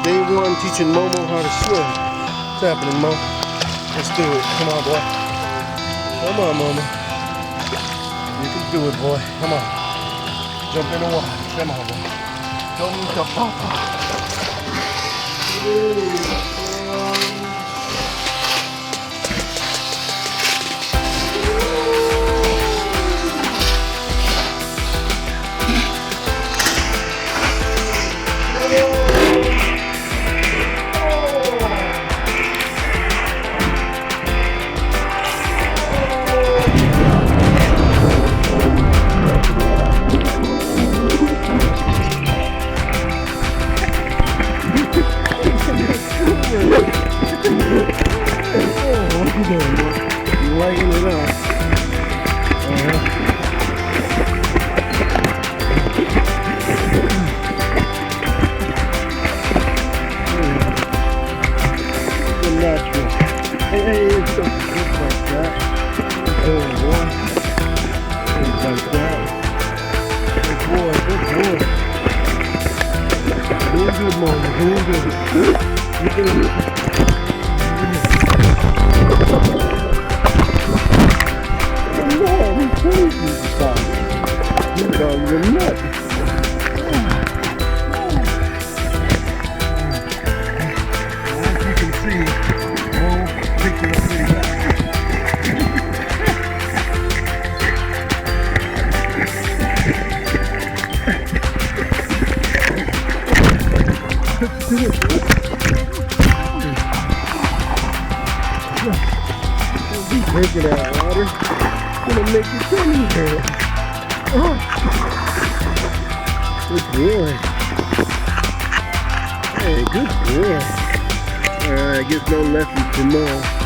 day one teaching Momo how to swim. What's happening, Mo? Let's do it. Come on, boy. Come on, Momo. You can do it, boy. Come on. Jump in the water. Come on, boy. Jump to Papa. You liking it up? It's natural. Hey, it's so good like that. Oh boy. Just like that. Good boy, good boy. Doing good, Mama, doing good. Look at him. You dog, you're nuts. As you can see, Mo picked it up pretty high. Taking that water, gonna make your tummy hurt. Oh. Good boy. Hey, good boy. Alright, I guess no lessons for Mo.